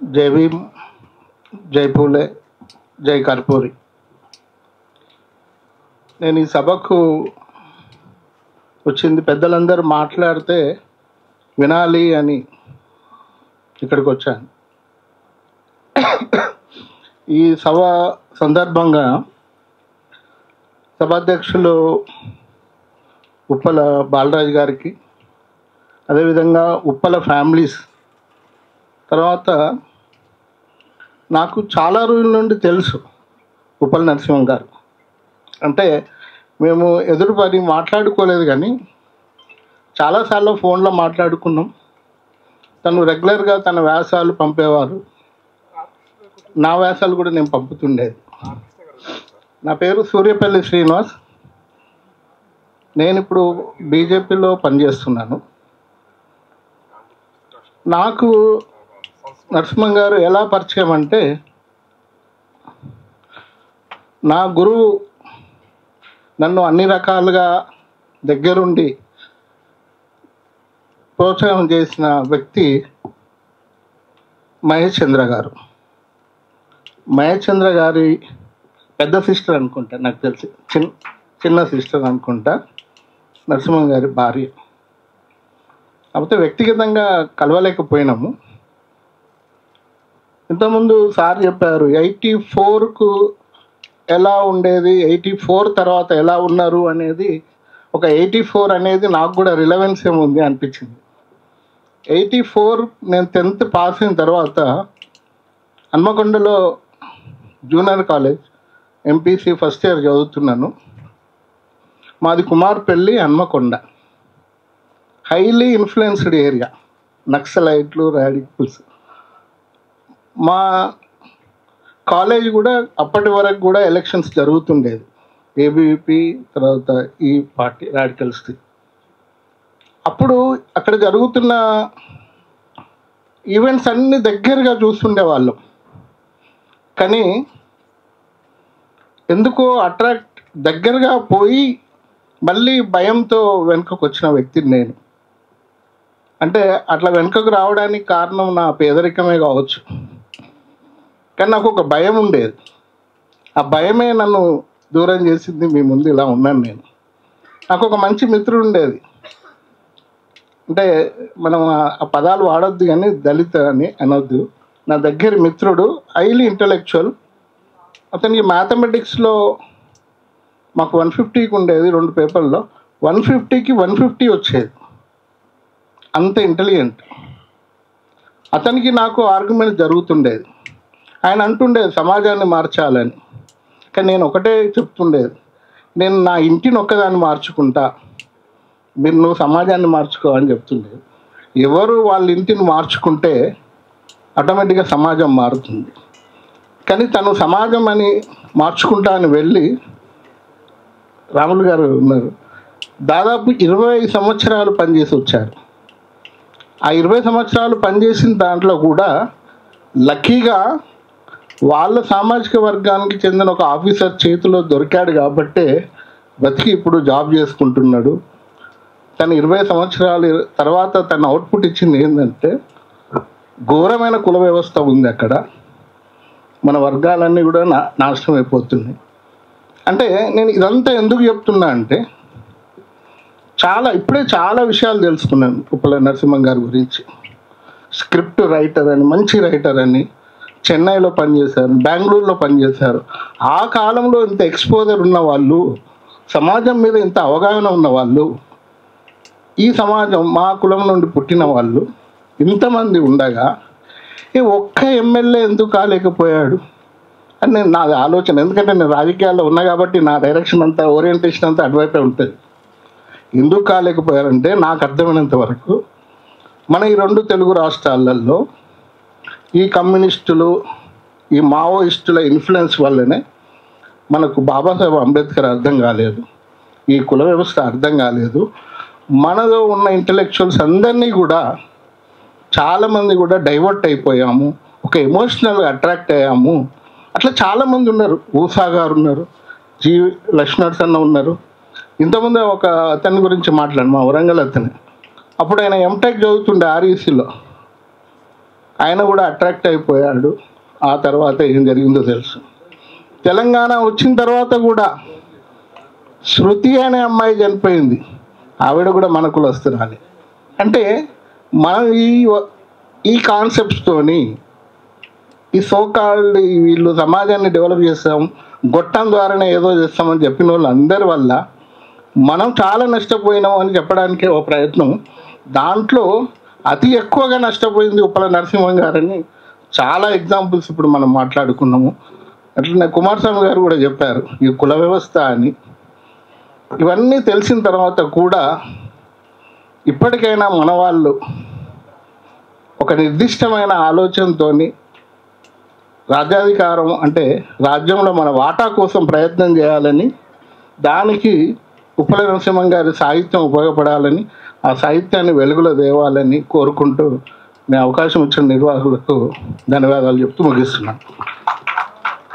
జై భీమ్, జై పూలే, జై కర్పూరి. నేను ఈ సభకు వచ్చింది పెద్దలందరూ మాట్లాడితే వినాలి అని ఇక్కడికి వచ్చాను. ఈ సభ సందర్భంగా సభాధ్యక్షులు ఉప్పల బాలరాజు గారికి, అదేవిధంగా ఉప్పల ఫ్యామిలీస్, తర్వాత నాకు చాలా రోజుల నుండి తెలుసు ఉప్పల నరసింహం గారు. అంటే మేము ఎదురుపడి మాట్లాడుకోలేదు కానీ చాలాసార్లు ఫోన్లో మాట్లాడుకున్నాం. తను రెగ్యులర్గా తన వ్యాసాలు పంపేవారు, నా వ్యాసాలు కూడా నేను పంపుతుండేది. నా పేరు సూర్యపల్లి శ్రీనివాస్. నేను ఇప్పుడు బీజేపీలో పనిచేస్తున్నాను. నాకు నరసింహం గారు ఎలా పరిచయం అంటే, నా గురువు నన్ను అన్ని రకాలుగా దగ్గరుండి ప్రోత్సాహం చేసిన వ్యక్తి మహేష్ చంద్ర గారు. మహేష్ చంద్ర గారి పెద్ద సిస్టర్ అనుకుంటా, నాకు తెలిసి చిన్న సిస్టర్ అనుకుంటా, నరసింహం గారి భార్య. కాకపోతే వ్యక్తిగతంగా కలవలేకపోయినాము. ఇంతకుముందు సార్ చెప్పారు 84కు ఎలా ఉండేది, 84 తర్వాత ఎలా ఉన్నారు అనేది. ఒక 84 అనేది నాకు కూడా రిలవెన్స్ ఏముంది అనిపించింది. 84 నేను 10th పాస్ అయిన తర్వాత హన్మకొండలో junior college MPC first year చదువుతున్నాను. మాది Kumarpalli, Hanamkonda. Highly influenced area, నక్సలైట్లు, రాడికల్స్. మా కాలేజ్ కూడా అప్పటి వరకు కూడా ఎలక్షన్స్ జరుగుతుండేది, ఏబీవీపీ తర్వాత ఈ పార్టీ రాడికల్స్ది. అప్పుడు అక్కడ జరుగుతున్న ఈవెంట్స్ అన్నీ దగ్గరగా చూస్తుండేవాళ్ళం. కానీ ఎందుకో దగ్గరగా పోయి మళ్ళీ భయంతో వెనుకకు వచ్చిన వ్యక్తిని నేను. అంటే అట్లా వెనుకకు రావడానికి కారణం నా పేదరికమే కావచ్చు, కానీ నాకు ఒక భయం ఉండేది. ఆ భయమే నన్ను దూరం చేసింది. మీ ముందు ఇలా ఉన్నాను నేను. నాకు ఒక మంచి మిత్రుడు ఉండేది. అంటే మనం ఆ పదాలు వాడొద్దు కానీ దళిత అని అనొద్దు. నా దగ్గర మిత్రుడు హైలీ ఇంటలెక్చువల్. అతనికి మ్యాథమెటిక్స్లో మాకు 150కి ఉండేది, 2 పేపర్లో 150కి 150 వచ్చేది. అంత ఇంటెలిజెంట్. అతనికి నాకు ఆర్గ్యుమెంట్ జరుగుతుండేది. ఆయన అంటుండేది సమాజాన్ని మార్చాలని, కానీ నేను ఒకటే చెప్తుండేది, నేను నా ఇంటిని ఒక్కదాన్ని మార్చుకుంటా, నువ్వు సమాజాన్ని మార్చుకో అని చెప్తుండేది. ఎవరు వాళ్ళ ఇంటిని మార్చుకుంటే ఆటోమేటిక్గా సమాజం మారుతుంది. కానీ తను సమాజం అని మార్చుకుంటా అని వెళ్ళి, రాములు గారు ఉన్నారు, దాదాపు 20 సంవత్సరాలు పనిచేసి వచ్చారు. ఆ 20 సంవత్సరాలు పనిచేసిన దాంట్లో కూడా లక్కీగా వాళ్ళ సామాజిక వర్గానికి చెందిన ఒక ఆఫీసర్ చేతిలో దొరికాడు కాబట్టే బతికి ఇప్పుడు జాబ్ చేసుకుంటున్నాడు. తను 20 సంవత్సరాల తర్వాత తన అవుట్పుట్ ఇచ్చింది ఏంటంటే, ఘోరమైన కుల వ్యవస్థ ఉంది అక్కడ, మన వర్గాలన్నీ కూడా నాశనం అయిపోతున్నాయి. అంటే నేను ఇదంతా ఎందుకు చెప్తున్నా అంటే, ఇప్పుడే చాలా విషయాలు తెలుసుకున్నాను ఉప్పల నరసింహం గారి గురించి. స్క్రిప్ట్ రైటర్ అని, మంచి రైటర్ అని, చెన్నైలో పనిచేశారు, బెంగళూరులో పనిచేశారు. ఆ కాలంలో ఇంత ఎక్స్పోజర్ ఉన్న వాళ్ళు, సమాజం మీద ఇంత అవగాహన ఉన్న వాళ్ళు, ఈ సమాజం మా కులం నుండి పుట్టిన వాళ్ళు ఇంతమంది ఉండగా ఒక్క ఎమ్మెల్యే ఎందుకు కాలేకపోయాడు అని నా ఆలోచన. ఎందుకంటే నేను రాజకీయాల్లో ఉన్నా కాబట్టి నా డైరెక్షన్ అంతా, ఓరియంటేషన్ అంతా అటువైపే ఉంటుంది. ఎందుకు కాలేకపోయారంటే, నాకు అర్థమైనంత వరకు మన ఈ 2 తెలుగు రాష్ట్రాలలో ఈ కమ్యూనిస్టులు, ఈ మావోయిస్టుల ఇన్ఫ్లుయెన్స్ వల్లనే మనకు బాబాసాహెబ్ అంబేద్కర్ అర్థం కాలేదు, ఈ కుల వ్యవస్థ అర్థం కాలేదు. మనలో ఉన్న ఇంటలెక్చువల్స్ అందరినీ కూడా చాలామంది కూడా డైవర్ట్ అయిపోయాము, ఒక ఎమోషనల్గా అట్రాక్ట్ అయ్యాము. అట్లా చాలామంది ఉన్నారు. ఊషా గారు ఉన్నారు, జి లక్ష్మణ్ ఉన్నారు. ఇంతకుముందు ఒక అతని గురించి మాట్లాడు, మా వరంగల్ అతని. అప్పుడు ఆయన ఎంటెక్ చదువుతుండే ఆర్ఈసీలో. ఆయన కూడా అట్రాక్ట్ అయిపోయాడు. ఆ తర్వాత ఏం జరిగిందో తెలుసు. తెలంగాణ వచ్చిన తర్వాత కూడా శృతి అనే అమ్మాయి చనిపోయింది. ఆవిడ కూడా మన కులస్తురాలి. అంటే మనం ఈ కాన్సెప్ట్స్తోని ఈ సోకాల్డ్ వీళ్ళు సమాజాన్ని డెవలప్ చేస్తాం, గొట్టం ద్వారానే ఏదో చేస్తామని చెప్పిన వాళ్ళు అందరి వల్ల మనం చాలా నష్టపోయినాం అని చెప్పడానికే ఒక ప్రయత్నం. దాంట్లో అతి ఎక్కువగా నష్టపోయింది ఉప్పల నరసింహం గారని చాలా ఎగ్జాంపుల్స్ ఇప్పుడు మనం మాట్లాడుకున్నాము. అట్లనే కుమారస్వామి గారు కూడా చెప్పారు ఈ కుల వ్యవస్థ అని. ఇవన్నీ తెలిసిన తర్వాత కూడా ఇప్పటికైనా మన వాళ్ళు ఒక నిర్దిష్టమైన ఆలోచనతో రాజ్యాధికారం అంటే రాజ్యంలో మన వాటా కోసం ప్రయత్నం చేయాలని, దానికి ఉప్పల నరసింహం గారి సాహిత్యం ఉపయోగపడాలని, ఆ సాహిత్యాన్ని వెలుగులో తేవాలని కోరుకుంటూ నేను అవకాశం ఇచ్చిన నిర్వాహకులకు ధన్యవాదాలు చెప్తూ ముగిస్తున్నాను.